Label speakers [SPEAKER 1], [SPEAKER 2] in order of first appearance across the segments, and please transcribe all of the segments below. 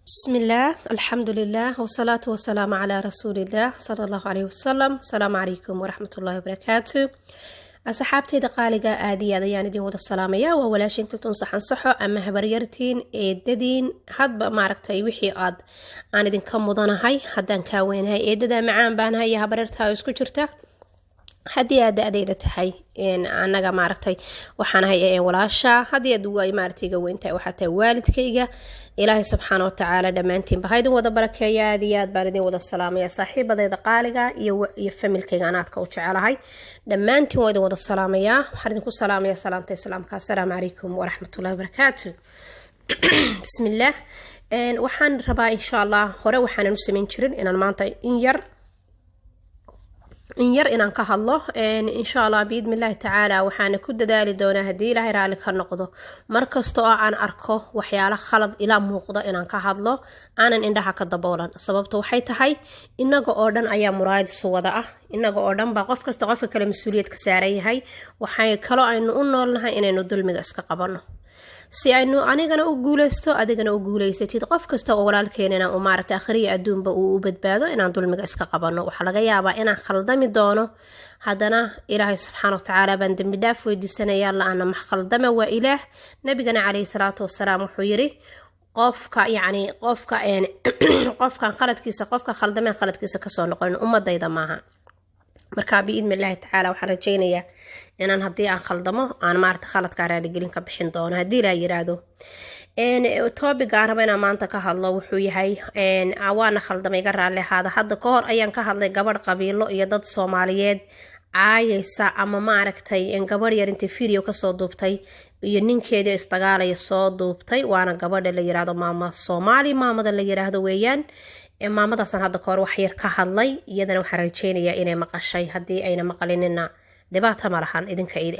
[SPEAKER 1] بسم الله الحمد لله والصلاة والسلام على رسول الله صلى الله عليه وسلم. السلام عليكم ورحمة الله وبركاته. أصحابتي دقالقة آدية ديان دين ودا السلامية وولاشين كلتون صحن صحو أما هبريرتين إيدادين هاد ماركتاي وحي آد أنا دين كم مضانا هاي هادان كاوين هاي إيدادا معان بان هاي هبريرتها ويسكو جرتا haddii aad da-deyda tahay anaga maaragtay waxaan ahay walaasha haddii aad way maaragtayga weyntahay waxaa tahay waalidkayga ilaahay subxaana watacaala dhammaantiinba ha idin wada barakeeya aad iyo aad baan idin wada salaamaya saaxiibadayda qaaliga iyo familkayga anaadka u jecelahay dhammaantiin waa idin wada salaamaya waxaan idinku salaamaya salaanta islaamka assalaamu calaykum waraxmatullahi wabarakaatu bismillaah waxaan rabaa insha allah hore waxaanan u samayn jirin inaan maanta in yar inaan ka hadlo insha allah biidmi illaahi tacaala waxaana ku dadaali doonaa haddii ilaahay raalli ka noqdo markasta oo aan arko waxyaalo khalad ilaa muuqda inaan ka hadlo aanan indhaha ka daboolan sababta waxay tahay inaga oo dhan ayaa muraayad isu wada ah inaga oo dhan baa qof kasta qofka kale mas-uuliyad ka saaran yahay waxay kaloo aynu u noolnahay inaynu dulmiga iska qabanno si aynu anigana u guuleysto adigana u guuleysatid qof kasta oo walaalkeenana u maaragtay akhriya adduunba uu u badbaado inaan dulmiga iska qabanno waxaa laga yaabaa inaan khaldami doono haddana ilaahay subxaana watacaala baan dembi dhaaf weydiisanayaa la-ana max khaldama waa ilaah nabigana calayhi salaatu wasalaam wuxuu yiri qofkan qofka khaldameen khaladkiisa kasoo noqonin ummadayda maaha marka biidmi illaahi tacaala waxaan rajaynayaa inaan haddii aan khaldamo aan maarata khaladkaa raaligelin ka bixin doono haddii ilaa yiraahdo topiga aan raba inaan maanta ka hadlo wuxuu yahay waana khaldamay iga raalli ahaada hadda ka hor ayaan ka hadlay gabadh qabiilo iyo dad soomaaliyeed caayaysa ama maaragtay gabadh yar intay video kasoo duubtay iyo ninkeedii isdagaalaya soo duubtay waana gabadha la yiraahdo maama soomaali maamada la yiraahdo weeyaan maamadaasaan hadda kahor wax yar ka hadlay iyadana waxaan rajeynayaa inay maqashay haddii ayna maqalinina dhibaato ma lahan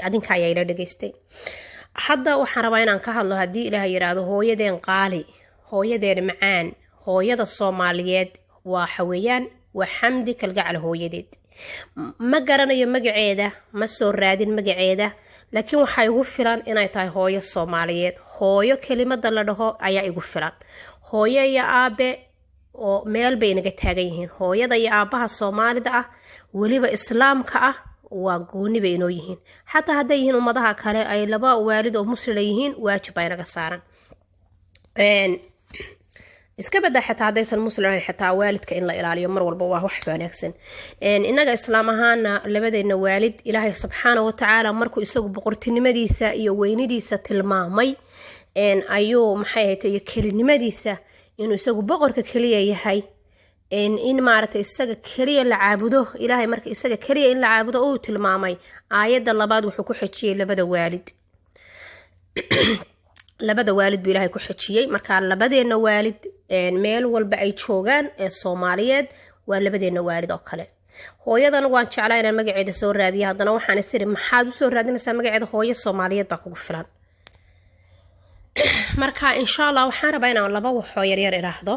[SPEAKER 1] adinka ayaa ila dhageystay hadda waxaan rabaa inaan ka hadlo haddii ilaah yiraahdo hooyadeen qaali hooyadeen macaan hooyada soomaaliyeed waxa weeyaan waa xamdi kalgacal hooyadeed ma garanayo magaceeda ma soo raadin magaceeda laakiin waxaa igu filan inay tahay hooyo soomaaliyeed hooyo kelimada la dhaho ayaa igu filan hooyo iyo aabe oo meel bay inaga taagan yihiin hooyada iyo aabaha soomaalida ah weliba islaamka ah waa gooni bay inoo yihiin xataa hadday yihiin ummadaha kale ay laba waalid oo muslima yihiin waajib baa inaga saaran iska bada xataa haddaysan muslim ahayn xataa waalidka in la ilaaliyo mar walba waa wax wanaagsan inaga islaam ahaana labadeena waalid ilaahay subxaana watacaala markuu isagu boqortinimadiisa iyo weynidiisa tilmaamay ayuu maxay ahayd iyo kelinimadiisa inuu isagu boqorka kaliya yahay in maaragtay isaga kaliya la caabudo ilaahay marka isaga kaliya in la caabudo uu tilmaamay aayadda labaad wuxuu ku xijiyey labada waalid buu ilaahay ku xijiyey marka labadeena waalid meel walba ay joogaan ee soomaaliyeed waa labadeena waalid oo kale hooyadana waan jeclaa inaan magaceeda soo raadiya haddana waxaan isiri maxaad usoo raadinaysaa magaceeda hooyo soomaaliyeed baa kugu filan marka insha allah waxaan rabaa inaan laba waxoo yaryar iraahdo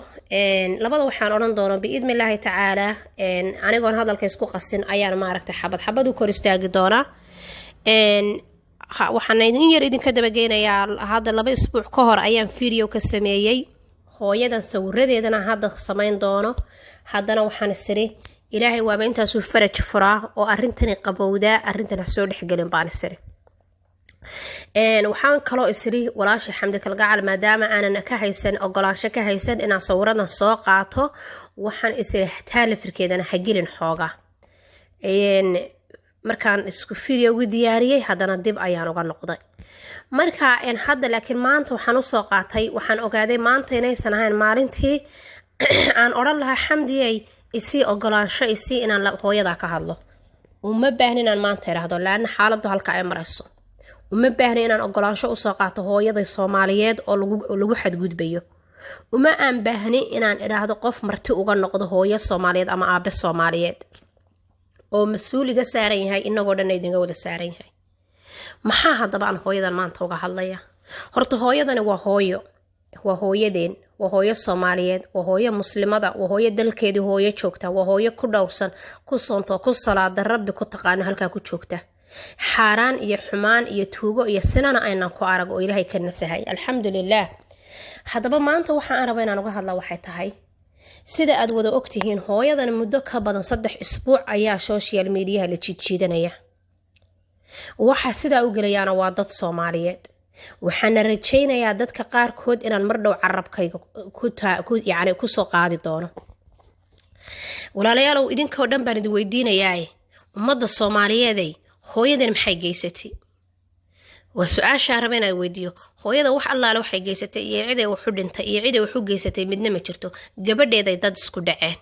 [SPEAKER 1] labada waxaan odhan doono biidmi illaahi tacaala anigoon hadalka isku qasin ayaan maaragtay xabad u kor istaagi doonaa waxaan in yar idinka dabageynayaa hadda 2 isbuuc ka hor ayaan video ka sameeyey hooyadan sawiradeedana hadda samayn doono haddana waxaan isiri ilaahay waaba intaasuu faraj furaa oo arrintani qabowdaa arrintana soo dhexgelin baan isiri waxaan kaloo isiri walaasha xamdi kalgacal maadaama aanan ka haysan ogolaansho ka haysan inaan sawiradan soo qaato waxaan isiri taalifirkeedana hagelin xooga markaan isku video ugu diyaariyey haddana dib ayaan uga noqday marka hadda laakiin maanta waxaan usoo qaatay waxaan ogaaday maanta inaysan ahayn maalintii aan odhan lahaa xamdiyey isii ogolaansho isii inaan hooyadaa ka hadlo uma baahni inaan maanta iraahdo laana xaaladdu halka ay marayso uma baahni inaan ogolaansho usoo qaato hooyada soomaaliyeed oo lagu xadgudbayo uma aan baahni inaan idhaahdo qof marti uga noqdo hooyo soomaaliyeed ama aabe soomaaliyeed oo mas-uuliga saaran yahay inagoo dhan idinga wada saaran yahay maxaa haddaba aan hooyadan maanta uga hadlaya horta hooyadani waa hooyadeen waa hooyo soomaaliyeed waa hooyo muslimada waa hooyo dalkeedii hooyo joogta waa hooyo ku dhowrsan ku soonto ku salaada rabbi ku taqaano halkaa ku joogta xaaraan iyo xumaan iyo tuugo iyo sinana aynan ku arag oo ilaahay ka nasahay alxamdulilaah haddaba maanta waxaan rabaa inaan uga hadla waxay tahay sida aad wada ogtihiin hooyadan muddo ka badan 3 isbuuc ayaa social media la jiidanaya waxa sida u galayaana waa dad Soomaaliyeed waxaan rajaynayaa dadka qaarkood inaan mar dhow carabkayga ku soo qaadi doono walaalayaal idinkoo dhan baan idin weydiinayaa ummadda Soomaaliyeed hooyadan maxay geysatay waa su'aasha rabay inaan weydiiyo hooyada wax allaale waxay geysatay iyo cid ay wax u dhintay iyo cid ay wax u geysatay midna ma jirto gabadheeda dad isku dhaceen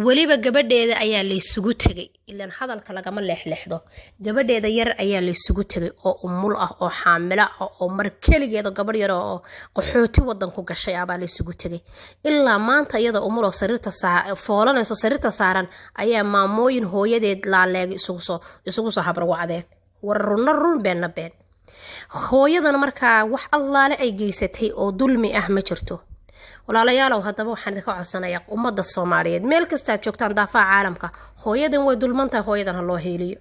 [SPEAKER 1] waliba gabadheeda ayaa la isugu tagay ilaan hadalka lagama leexleexdo gabadheeda yar ayaa la isugu tagay oo umul ah oo xaamila ah oo mar kaligeeda gabadh yar oo qaxooti wadan ku gashay aba la isugu tagay ilaa maanta iyada umul oo foolanayso sariirta saaran ayaa maamooyin hooyadeed laaleeg isugu soo habar wacdeen run been hooyadan markaa wax allaale ay geysatay oo dulmi ah ma jirto walaalayaal haddaba waxaan idinka codsanayaa ummadda Soomaaliyeed meel kasta aad joogtaan daafaha caalamka hooyadan way dulmantahay hooyadan ha loo heeliyo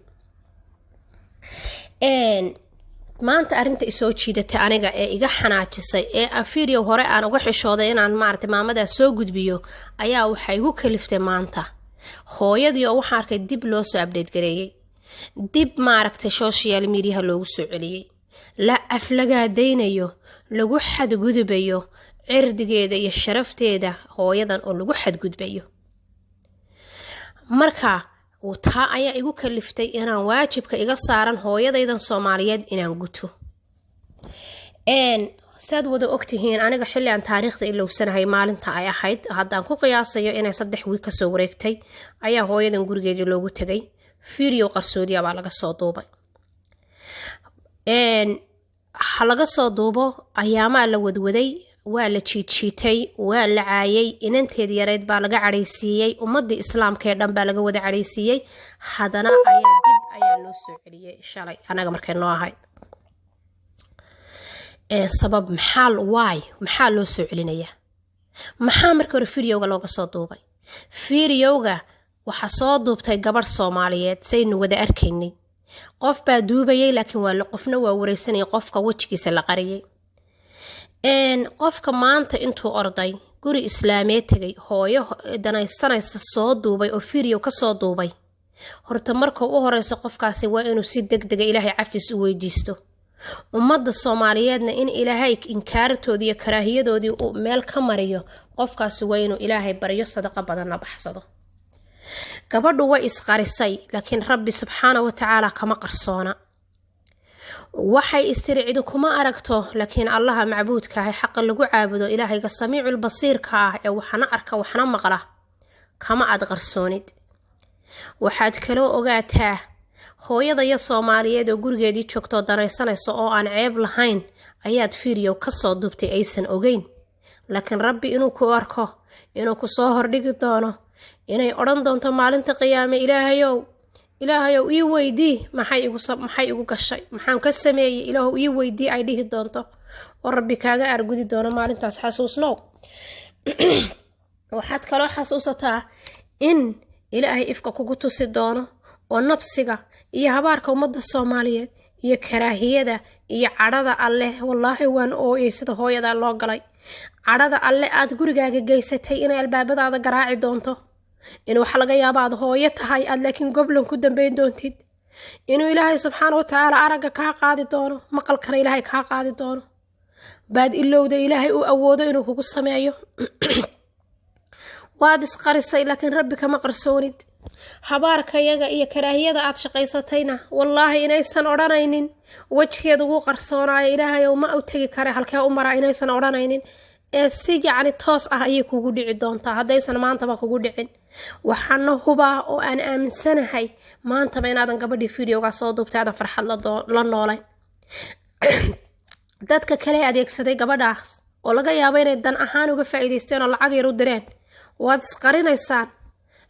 [SPEAKER 1] maanta arinta isoo jiidatay aniga ee iga xanaajisay ee afiiriyo hore aan uga xishooday inaan maartay maamada soo gudbiyo ayaa waxa igu kaliftay maanta hooyadii oo waxa arkay dib loo soo update gareeyay dib maaragtay social media loogu soo celiyay la aflagaadeynayo lagu xadgudubayo cirdigeeda iyo sharafteeda hooyadan oo lagu xadgudbayo marka taa ayaa igu kaliftay inaan waajibka iga saaran hooyadaydan Soomaaliyeed inaan guto saad wada ogtihiin aniga xilli aan taariikhda ilowsanahay maalinta ay ahayd haddaan ku qiyaasayo inay 3 wiil ka soo wareegtay ayaa hooyadan gurigeeda loogu tagay video qarsoodiya baa laga soo duubay laga soo duubo ayaamaa la wadwaday waa la jiitay waa la caayay inanteed yareed baa laga careysiiyay ummadda islaamka ee dhan baa laga wada careysiiyay hadana ayaa loo soo celiyay shalay anaga markay noo ahayd sabab maxaa loo soo celinaya maxaa markii hore videoga looga soo duubay videoga waxa soo duubtay gabar Soomaaliyeed saynu wada arkaynay qof baa duubayay laakiin qofna waa wareysanay qofka wajigiisa la qariyay qofka maanta intuu orday guri islaameed tagay hooyo danaysanaysa soo duubay oo video ka soo duubay horta marka u horeyso qofkaasi waa inuu si degdeg Ilaahay cafis u weydiisto ummadda Soomaaliyeedna in Ilaahay inkaartoodii iyo karaahiyadoodii uu meel ka mariyo qofkaasi waa inuu Ilaahay baryo sadaqa badan baxsado gabadhu way isqarisay laakiin Rabbi subxaanahu wa ta'aala kama qarsoona waxay istiricidu kuma aragto laakiin Allaha macbuudka ah xaq lagu caabudo Ilaahayga samiicul basiirka ah ee waxana arka waxana maqla kama ad qarsoonid waxaad kale ogaataa hooyada ya Soomaaliyeed oo gurigeedii joogto danaysanayso oo aan ceeb lahayn ayaad video ka soo duubtay aysan ogeyn laakiin Rabbi inuu ku arko inuu ku soo hordhigi doono inay oran doonto maalinta qiyaame ilaahayow ii weydii maxay igu gashay maxaan ka sameeyay ilaahow ii weydii ay dhihi doonto oo Rabbi kaaga argudi doono maalintaas xasuusnow waxaad kaloo xasuusataa in Ilaahay ifka kugu tusi doono oo nafsiga iyo habaarka ummadda Soomaaliyeed iyo karaahiyada iyo cadhada alle wallaahi waan ooyay sida hooyada loo galay cadhada alle aad gurigaaga geysatay inay albaabadaada garaaci doonto in wax laga yaabo hooyo tahay aad laakiin goblan ku dambeyn doontid inuu Ilaahay subxaanahu wa ta'aala araga ka qaadi doono maqalkana Ilaahay ka qaadi doono baad ilowda Ilaahay uu awoodo inuu kugu sameeyo waad isqarisay laakiin Rabbi kama qarsoonid habaarka yaga iyo karaahiyada aad shaqaysatayna wallaahi inaysan oranaynin wajgeedu uu qarsoonaayo Ilaahay oo ma u tagi kare halkee u maraa inaysan oranaynin ee si toos ah ayay kugu dhici doontaa haddaysan maantaba kugu dhicin waxaana hubaa oo aan aaminsanahay maantaba inaadan gabadhii videoga soo duubtay aad farxad la noolay dadka kale adeegsaday gabadhaas oo laga yaabo inay dan ahaan uga faa'iideysteen oo lacag yar u direen waad isqarinaysaan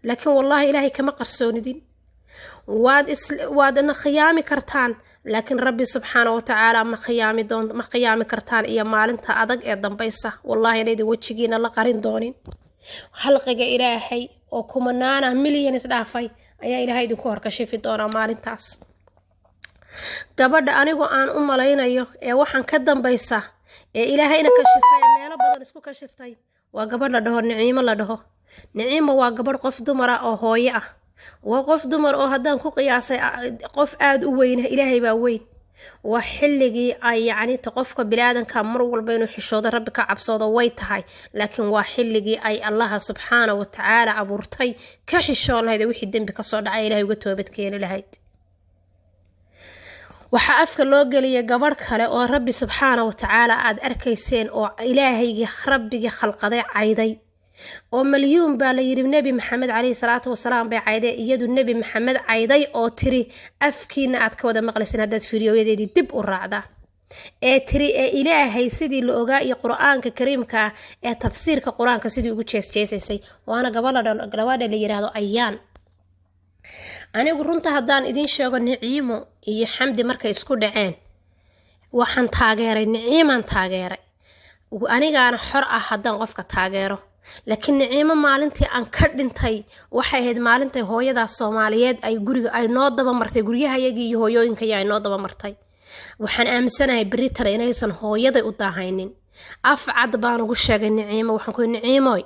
[SPEAKER 1] laakiin wallahi Ilaahay kama qarsoonidin waadna khiyaami kartaan laakiin Rabbi subxaanahu wa ta'aala ma khiyaami kartaan iyo maalinta adag ee dambaysa wallahi inay wajigiina la qarin doonin halqiga Ilaahay oo kumanaana milyan isdhaafay ayaa Ilaahay idinku horkashifi doona maalintaas gabadha anigu aan u malaynayo ee waxaan ka dambaysa إلهينا كشفاي ميلا بدن اسكو كشفتاي وقبر لدهو نعيمة لدهو نعيمة وقبر قف دمر أو هوية وقف دمر أو هدان كو قياسي قف آد وين إلهي باوين وحلقي أي يعني تقفك بلادن كامر والبين حشود ربك عبصود ويتهاي لكن وحلقي أي الله سبحانه وتعالى أبورتي كحشول هيدا وحي الدنب كصود عيلها وقتوا بتكين لهيد waxaa afka loo geliya gabar kale oo rabbi subxaana wa tacaala aad arkayseen oo ilaahaygi rabbigi khalqaday cayday oo malyuun baa la yiri nabi maxamed calayhi salaatu wasalaam bay cayday iyadu nabi maxamed cayday oo tiri afkiina aad ka wada maqlaysan haddaad fiiriyoyadeedii dib u raacda ee tiri ee ilaahay sidii la ogaa iyo qur-aanka kariimka ee tafsiirka qur-aanka sidii ugu jeesjeesaysay waana gabadha la yiraahdo ayaan anigu runta haddaan idin sheego niciimo iyo xamdi markay isku dhaceen waxaan taageeray niciimaan taageeray anigaana xor ah haddaan qofka taageero laakiin niciimo maalintii aan ka dhintay waxay ahayd maalintay hooyadaas Soomaaliyeed ay guriga ay noo daba martay guryahayagii iyo hooyooyinkay ay noo daba martay waxaan aaminsanahay baritan inaysan hooyaday u daahaynin afcad baan ugu sheegay niciimo waxaan ku niciimoy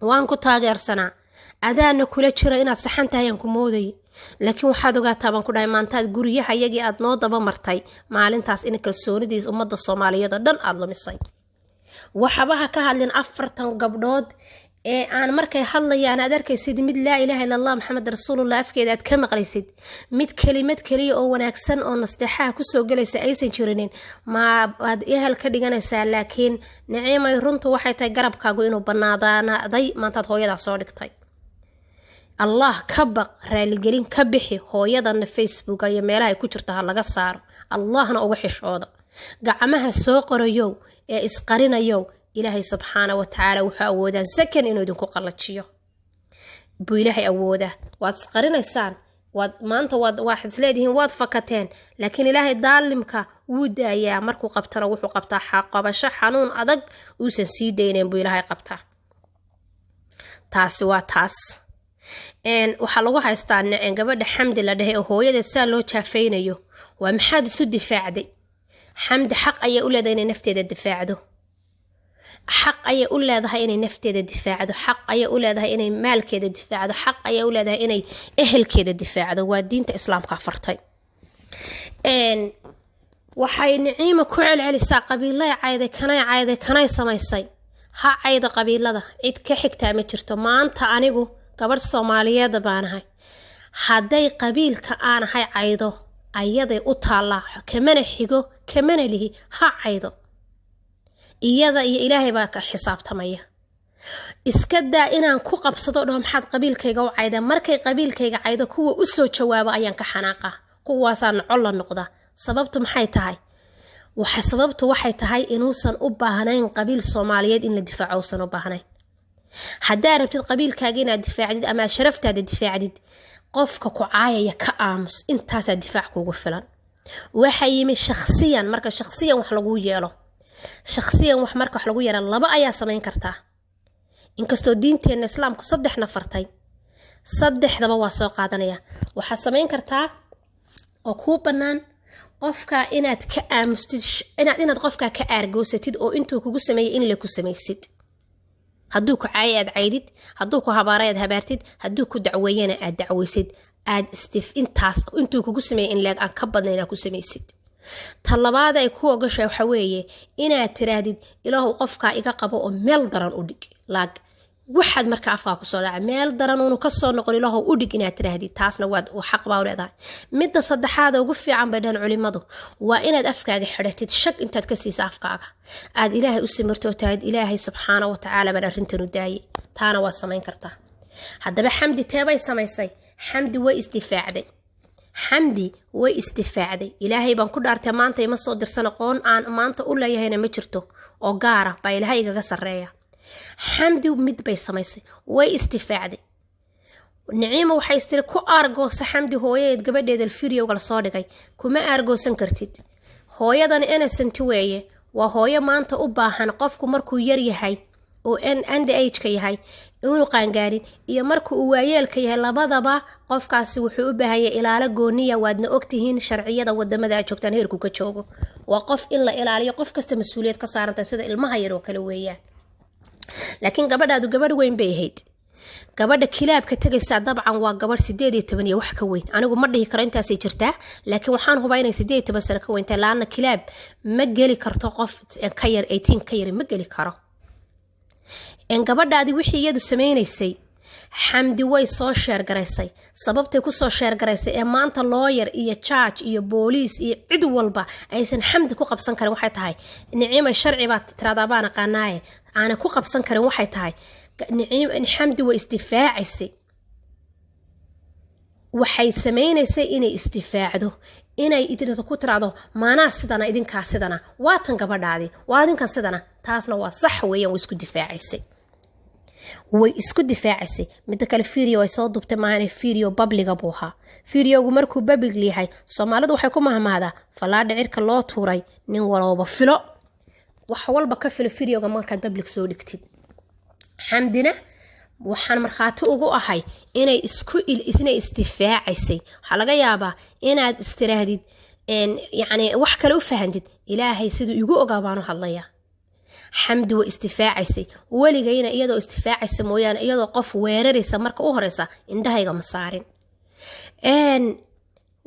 [SPEAKER 1] waan ku taageersanaa adaana kula jira inaad saxan tahay aan ku mooday laakiin waxaad ogaataa baan ku dhahay maantaad guryahayagii aad noo daba martay maalintaas in kalsoonidiis ummadda Soomaaliyeed oo dhan aad lumisay waxabaha ka hadlin 40 gabdhood ee aan markay hadlayaan aad arkaysid mid laa ilaaha illa allah maxamed rasuulullah afkeeda aad ka maqlaysid mid kelimad kaliya oo wanaagsan oo nasteexaha ku soo galaysa aysan jirinin ma aad ehel ka dhiganaysaa laakiin niciimay runtu waxay tahay garabkaagu inuu banaadaaday maantaad hooyada soo dhigtay الله كبق رالي جلين كبحي هو يضن فيسبوك أي ميلاها كجرتها لغا صار الله أنا أوحش هذا قعمها سوقر يو إسقرنا يو إلهي سبحانه وتعالى وحا أودا سكن إنو يدنكو قلتشيو بو إلهي أودا واتسقرنا يسان ما أنت واحد سليدهن واد فكتين لكن إلهي دالمك ودا يا مركو قبتنا وحو قبتا حاقا بشا حانون أدق وسن سيدينين بو إلهي قبتا تاس واتاس waxaa lagu haystaa gabadha xamdi la dhahay oo hooyada saa loo jaafeynayo waa maxaad isu difaacday xamdi xaq ayay u leedahay inay nafteeda difaacdo xaq ayay u leedahay inay nafteeda difaacdo xaq ayay u leedahay inay maalkeeda difaacdo xaq ayay u leedahay inay ehelkeeda difaacdo waa diinta islaamka fartay waxay niciimo ku celcelisaa qabiilay cayday kanay samaysay ha cayda qabiilada cid ka xigtaa ma jirto maanta anigu gabadh Soomaaliyeed baanahay hadday qabiilka aan ahay caydo ayaday u taallaa kamana xigo kamana lihi ha caydo iyada iyo ilaahay baa ka xisaabtamaya iska daa inaan ku qabsado dhoo maxaad qabiilkayga u cayda markay qabiilkayga caydo kuwa u soo jawaabo ayaan ka xanaaqa kuwaasaan col la noqda sababtu maxay tahay sababtu waxay tahay inuusan u baahnayn qabiil Soomaaliyeed in la difaaco uusan u baahnayn haddaa rabtid qabiilkaaga inaad difaacdid ama sharaftaada difaacdid qofka ku caayaya ka aamus intaasaa difaac kugu filan waxa yimi shakhsiyan marka shakhsiyan wax lagu yeelo shakhsiyan wax marka wax lagu yeelo laba ayaa samayn kartaa inkastoo diinteena islaamku 3 nafartay 3daba waa soo qaadanaya waxa samayn kartaa oo ku banaan qofka inaad ka aamustid inaad qofka ka aargoosatid oo intuu kugu sameeyay in la ku sameeysid hadduu ku caayad caydid hadduu ku habaarayad habaartid hadduu ku dacweeyana aad dacweysid aad intaas intuu kugu sameeyay in leeg aan ka badnayna ku sameeysid talabaad ay ku ogashay waxa weeye inaad tiraahdid ilaahu qofka iga qabo oo meel daran u dhig laag waxaad marka afka ku soo dhacay meel daran uu ka soo noqon ilaahu u dhig inaad tiraahdid taasna waad xaq baa u leedahay midda saddexaad ugu fiican bay dhan culimadu waa inaad afkaaga xidhatid shaq intaad ka siiso afkaaga aad ilaahay u simirto taad ilaahay subxaanahu wa ta'aala baan arintan u daayay taana waa samayn kartaa haddaba xamdi teebay samaysay xamdi way istifaacday xamdi way istifaacday ilaahay baan ku dhaartay maanta ima soo dirsan aqoon aan maanta u leeyahayna ma jirto oo gaara baa ilaahay igaga sareeya xamdi mid bay samaysay way istifaacday niciimo waxay istiri ku aargoosa xamdi hooyadeed gabadheeda fiidiyowga la soo dhigay kuma aargoosan kartid hooyadan innocent weeye waa hooyo maanta u baahan qofku markuu yar yahay oo under age ka yahay inuu qaangaarin iyo marka uu waayeelka yahay labadaba qofkaasi wuxuu u baahan yahay ilaalo gooniya waadna ogtihiin sharciyada wadamada ay joogtaan heerku ka joogo waa qof in la ilaaliyo qof kasta mas'uuliyad ka saarantay sida ilmaha yar oo kale weeyaan laakiin gabadhaadu gabadh weyn bay ahayd gabadha kilaabka tagaysa dabcan waa gabadh 18 iyo wax ka weyn anigu ma dhihi karo intaas ay jirtaa laakiin waxaan hubaa inay 18 sano ka weyntahay laana kilaab ma geli karto qof ka yar 18 ka yar ma geli karo in gabadhaadi wixii iyadu sameynaysay xamdi way soo sheer garaysay sababtay ku soo sheer garaysay ee maanta lawyer iyo judge iyo police iyo cid walba aysan xamdi ku qabsan karin waxay tahay nicimo sharci baa tirada baan aqaanaaye aan ku qabsan karin waxay tahay nicimo in xamdi way isdifaacisay waxay sameynaysay inay isdifaacdo inay idinta ku tiraado maana sidana idinka sidana waa tan gabadhaadi waa idinka sidana taasna waa sax weeyaan way isku difaacisay mid kale video ay soo dubtay maana video publica buuha videogu markuu public yahay Soomaalidu waxay ku mahmaadaa falaadha cirka loo tuuray nin walba filo wax walba ka filo videoga markaad public soo dhigtid xamdina waxaan marxaati ugu ahay inay isdifaacisay waxa laga yaabaa inaad istiraahdid yani wax kale u fahantid ilaahay sidoo igu ogaabaano hadlaya xamdi waa isdifaacisay waligayna iyadoo isdifaacisay mooyaan iyadoo qof weeraraysa marka u horeysa indhahayga ma saarin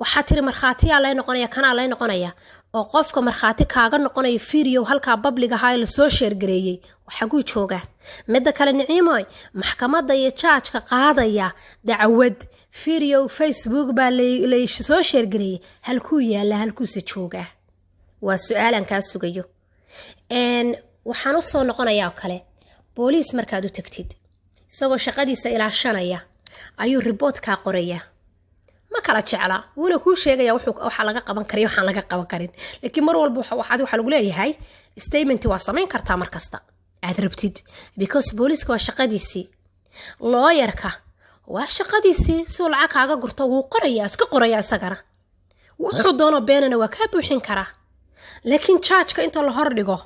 [SPEAKER 1] waxa tiri marxaatiya la noqonaya kana la noqonaya oo qofka marxaati kaaga noqonayo video halka public ahaa la soo sheer gareeyay waxa uu jooga mid kale nicimoy maxkamadda iyo judge-ka qaadaya dacwad video Facebook baa la soo sheer gareeyay halkuu yaala halkuu se jooga waa su'aalan ka sugayo waxaan u soo noqonayaa kale booliis markaad u tagtid isagoo shaqadiisa ilaashanaya ayuu report ka qoraya ma kala jecla wuu ku sheegaya waxa laga qaban kariyo waxaan laga qaban karin laakiin mar walba waxa lagu leeyahay statement waa sameyn kartaa mar kasta aad rabtid because booliiska waa shaqadiisii lawyerka waa shaqadiisii soo lacag kaaga gurto wuu qoraya iska qoraya isagana wuxuu doono beenana waa ka buuxin karaa laakiin judge-ka inta la hor dhigo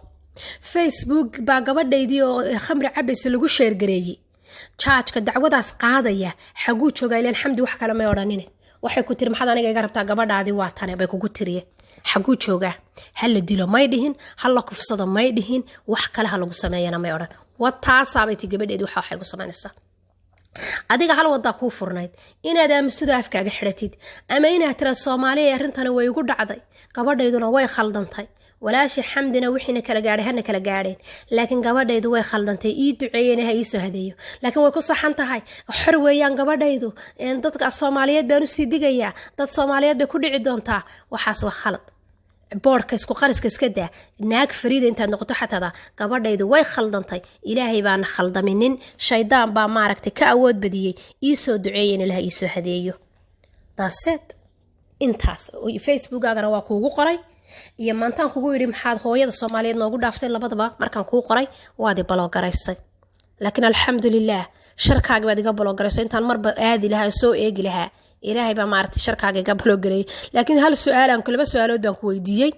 [SPEAKER 1] Facebook baa gabadhaydii oo khamri cabaysa lagu sheer gareeyay judge-ka dacwadaas qaadaya xaguu joogaa ilaa xamdi wax kale ma odhanine waxay ku tiri maxaad aniga iga rabtaa gabadhaadi waa tane bay kugu tiriye xaguu joogaa hal la dilo may dhihin hal la kufsado may dhihin wax kale ha lagu sameeyana may odhan wataasaabay ti gabadheedii waxay ku samaynaysaa adiga hal wada ku furnayd inaad aamustuda afkaaga xidhatid ama inaad tira Soomaaliya arintana way ugu dhacday gabadhayduna way khaldantay walaashi xamdina wixina kala gaadheen laakiin gabadhaydu way khaldantay ii duceeyeen ha ii soo hadeeyo laakiin way ku saxan tahay xor weeyaan gabadhaydu dadka Soomaaliyeed baan u sii digayaa dad Soomaaliyeed bay ku dhici doontaa waxaas waa khalad boorka isku qariska iska daa naag fariida intaad noqoto xataa gabadhaydu way khaldantay ilaahay baan khaldaminin shaydaan baa maaragtay ka awood badiyay ii soo duceeyeen ilaah ii soo hadeeyo taaset intaas Facebook-aagana waa kuugu qoray iyo maantaan kugu yiri maxaad hooyada Soomaaliyeed noogu dhaaftay labadaba markaan kuu qoray waad block garaysay laakiin alxamdulillah sharkaaga baad iga block garaysay intaan marba aadi lahaa soo eegi lahaa ilaahay baa maartay sharkaaga iga block garay laakiin hal su'aalan kulaba su'aalood baan ku weydiiyay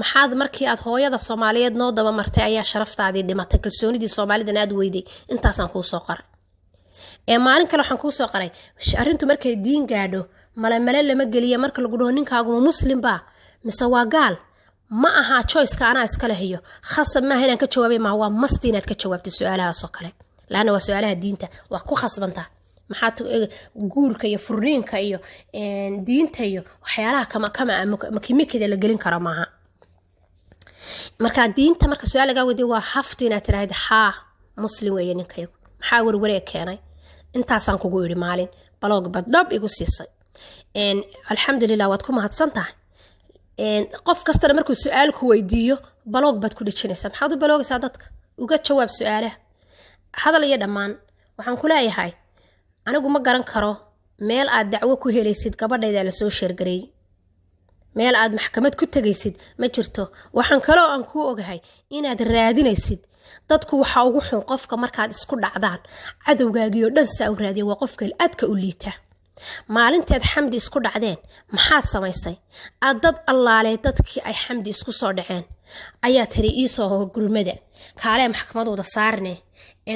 [SPEAKER 1] maxaad markii aad hooyada Soomaaliyeed noo daba martay ayaa sharaftaadii dhimatay kalsoonidii Soomaalida aad weyday intaasaan kuu soo qoray maalin kale waxaan kuu soo qoray arrintu markay diin gaadho mala lama geliya marka lagu dhaho ninkaagu muslim baa mise waa gaal ma aha choice-ka anaa iska leeyo khasab ma inaan ka jawaabay ma waa masti inaad ka jawaabto su'aalahaas oo kale laana waa su'aalaha diinta waa ku khasbantaa maxaad guurka iyo furniinka iyo diinta iyo waxyaalaha kama kimikada la gelin karo maaha marka diinta marka su'aal laga weydiiyo waa hafto inaad tiraahdo haa muslim weeye ninkaygu maxaa warwaree keenay intaasaan kugu yiri maalin balog badab igu siisay alxamdulillah waad ku mahadsantahay qof kasta markuu su'aal ku weydiiyo balog bad ku dhijinaysaa maxaad u balogaysaa dadka uga jawaab su'aalaha hadal iyo dhamaan waxaan ku leeyahay anigu ma garan karo meel aad dacwo ku helaysid gabadhayda la soo sheergareey meel aad maxkamad ku tagaysid ma jirto waxaan kale oo aan ku ogahay inaad raadinaysid dadku waxa ugu xun qofka markaad isku dhacdaan cadawgaagiyo dhan saa u raadiyo waa qofka aadka u liita maalinteed xamdi isku dhacdeen maxaad samaysay dad allaale dadkii ay xamdi isku soo dhaceen ayaa tiri iisoo gurmada kaalee maxkamadooda saarne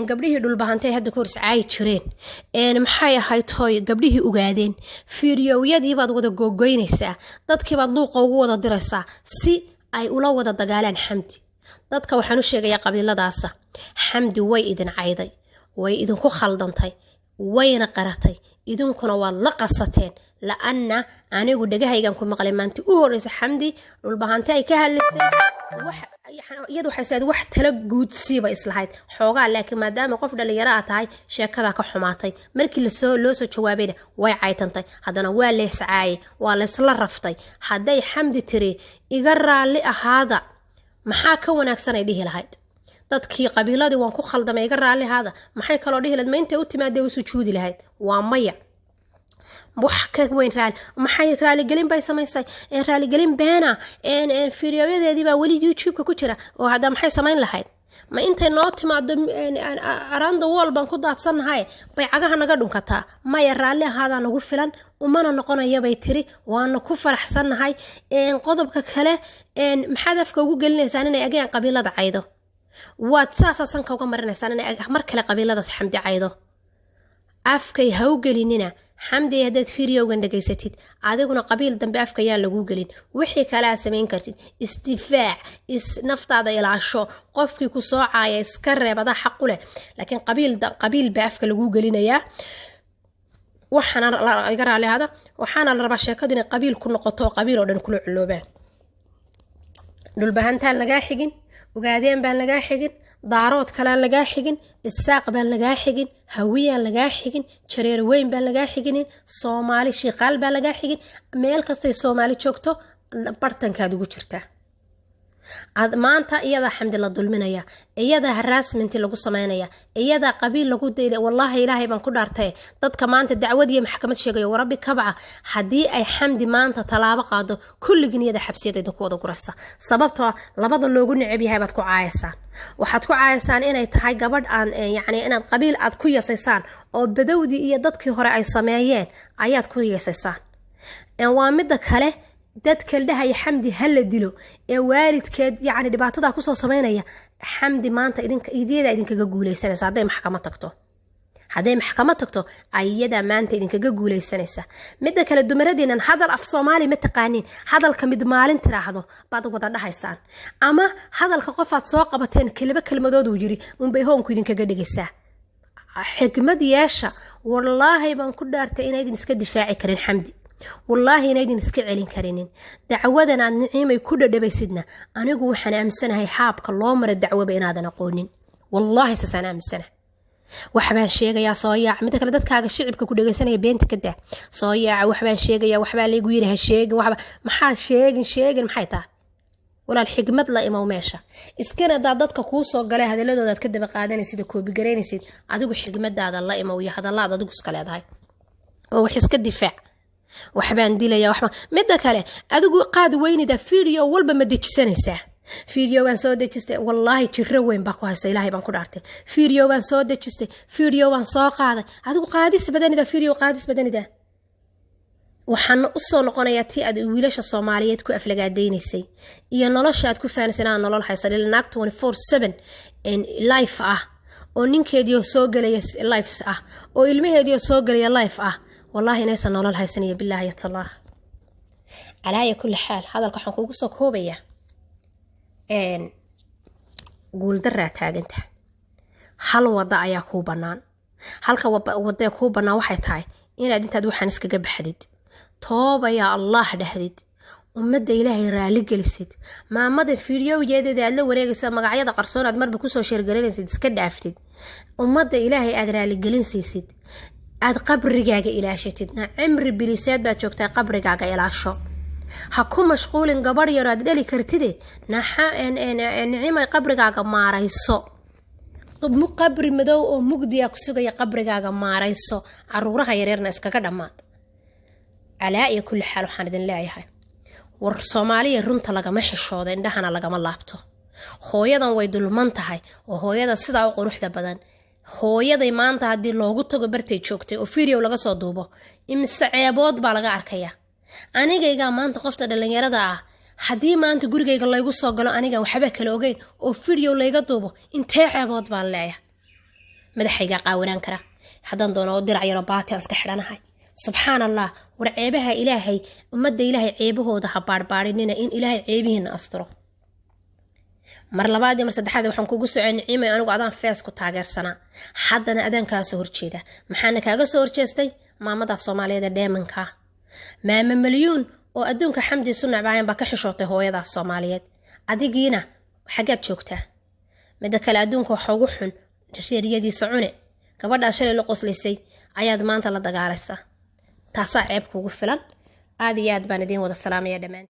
[SPEAKER 1] gabdhihii dhulbahantay hadda ka hor iscaayi jireen maxay ahayd tooy gabdhihii ogaadeen fiidiyowyadii baad wada googoynaysaa dadkii baad luuqa ugu wada diraysaa si ay ula wada dagaalaan xamdi dadka waxaan u sheegayaa qabiiladaasa xamdi way idin cayday way idinku khaldantay wayna qaratay idinkuna waad la qasateen la'anna anigu dhagahaygan ku maqlay maanta u horeysa xamdi dhulbahantay ay ka hadlaysay iyadu waxay saad wax tala guudsiiba islahayd xoogaa laakiin maadaama qof dhalinyaro ah tahay sheekada ka xumaatay markii loo soo jawaabayna way caytantay haddana waa leescaayay waa laysla raftay hadday xamdi tiri iga raalli ahaada maxaa ka wanaagsan ay dhihi lahayd dadkii qabiiladii waan ku khaldamay iga raalli ahaada maxay kaloo dhihi lahayd ma intay u timaadee u sujuudi lahayd waa maya wax ka weyn maxay raaligelin bay samaysay raaligelin beena fiidiyooyadeedii baa weli youtube-ka ku jira oo hadda maxay samayn lahayd ma intay noo timaado around the world baan ku daadsannahay bay cagaha naga dhunkataa maya raalli ahaadaa nagu filan umana noqonaya bay tiri waana ku faraxsannahay qodobka kale maxaad afka ugu gelinaysaan inay ageen qabiilada caydo waad saasan ka uga marinaysaan inay mar kale qabiiladaas xamdi caydo afkay ha u gelinina xamdi haddaad fiidiyowgan dhegaysatid adiguna qabiil dambe afka yaan laguu gelin wixii kale aad samayn kartid isdifaac naftaada ilaasho qofkii ku soo caaya iska reebada xaqu leh laakiin qabiil baa afka laguu gelinayaa waxaana iga raali ahada waxaana la rabaa sheekadu inay qabiil ku noqoto oo qabiil oo dhan kula culoobaan dhulbahantaan lagaa xigin ogaadeen baan lagaa xigin daarood kalaan lagaa xigin isaaq baan lagaa xigin hawiyaan lagaa xigin jareer weyn baan lagaa xiginin soomaali shiiqaal baan lagaa xigin meel kastay soomaali joogto bartankaad ugu jirtaa maanta iyadaa xamdi la dulminaya iyadaa haraasmenti lagu samaynaya iyadaa qabiil lagu dayda wallaahi ilaahay baan ku dhaartay dadka maanta dacwad iyo maxkamad sheegayo warabbi kabca haddii ay xamdi maanta talaabo qaado kulligiin iyada xabsiyada idinku wada guraysa sababtoo labada loogu necab yahay baad ku caayaysaan waxaad ku caayaysaan inay tahay gabadh aan yacni inaad qabiil aad ku yasaysaan oo badowdii iyo dadkii hore ay sameeyeen ayaad ku yasaysaan waa midda kale dadka dhahaya xamdi hala dilo ee waalidkeed yacni dhibaatada kusoo samaynaya xamdi maanta idyada idinkaga guuleysanaysa hadday maxkamad tagto ayadaa maanta idinkaga guuleysanaysa midda kale dumaradiinan hadal af soomaali ma taqaanin hadalka mid maalin tiraahdo baad wada dhahaysaan ama hadalka qofaad soo qabateen kelmadooduu yiri unbay hoonku idinkaga dhigaysaa xikmad yeesha wallaahi baan ku dhaartay inaydin iska difaaci karin xamdi wallaahi inaydin iska celin karinin dacwadan aad niciimay ku dhadhabaysidna anigu waxaan aaminsanahay xaabka loo mara dacwaba inaadan aqoonin wallaahi saasaan aaminsanahay waxbaan sheegayaa soo yaaca midda kale dadkaaga shicibka ku dhagaysanaya beenta ka daa soo yaaca waxbaan sheegayaa waxbaa laygu yidhi ha sheegin maxaa sheegin maxay tahay walaal xigmad la imow meesha iskana daa dadka kuu soo galay hadaladoodaad ka daba qaadanaysid oo koobigareynaysid adigu xigmadaada la imow iyo hadalaad adigu iska leedahay oo wax iska difaac waxbaan dilaya midda kale adigu qaad weynida fiidiyo walba ma dejisanaysaa fiidiyo baan soo dejistay wallaahi jirro weyn baa ku haysa ilaahay baan ku dhaartay fiidiyo baan soo dejistay fiidiyo baan soo qaaday adigu qaadis badanida waxaana u soo noqonayaa tii aad wiilasha Soomaaliyeed ku aflagaadeynaysay iyo nolosha aad ku faanaysan nolol haysa naag 24/7 life ah oo ninkeedii soo galaya life ah oo ilmaheedii soo galaya life ah والله ناس نولل هيسنية بالله يطلع على كل حال هذا القحن كوكو سو كوبيا قول درات هاجنت هل وضع يا كوبنان هل وضع كوبنا واحد هاي إن أنت دوحن اسك جب حديد توبة يا الله دهديد ومد إلهي رالي جلسد مع مدى فيديو جديد اللي وريق سما قاعدة قرصونة مر بكوسو شير جلسد اسكد عفتد ومد إلهي أدرى لجلسيد aad qabrigaaga ilaashatidna cimri bilisaad baad joogtaa qabrigaaga ilaasho ha ku mashquulin gabadh yar aad dhali kartide nicimay qabrigaaga maarayso qabri madow oo mugdiya ku sugaya qabrigaaga maarayso caruuraha yareerna iskaga dhamaad alaa iyo kulli xaal waxaan idin leeyahay war Soomaaliya runta lagama xishoodo indhahana lagama laabto hooyadan way dulman tahay oo hooyada sidaa u quruxda badan hooyaday maanta hadii loogu tago bartay joogtay oo fiidiyo laga soo duubo imse ceebood baa laga arkaya anigayga maanta qofta dhalinyarada ah haddii maanta gurigayga laygu soo galo aniga waxba kala ogeyn oo video layga duubo intee ceebood baan leeyahay madaxayga qaawanaan kara haddaan doono oo dirac yaro baati aan iska xidhanahay subxaan allah war ceebaha ilaahay ummadda ilaahay ceebahooda ha baarbaarinina in ilaahay ceebihiina asturo mar labaad iyo mar saddexaad waxaan kugu socon nicimay anigu adaan fees ku taageersanaa haddana adaan kaa soo horjeeda maxaana kaaga soo horjeestay maamada Soomaaliyeed dheemanka maama milyuun oo adduunka xamdi sunnac baayan ba ka xishootay hooyada Soomaaliyeed adigiina xagaad joogtaa mid kale adduunka waxa ugu xun reeriyadiisa cune gabadha shalay la qoslaysay ayaad maanta la dagaalaysaa taasaa ceeb kugu filan aad iyo aad baan idin wada salaamaya dhamaan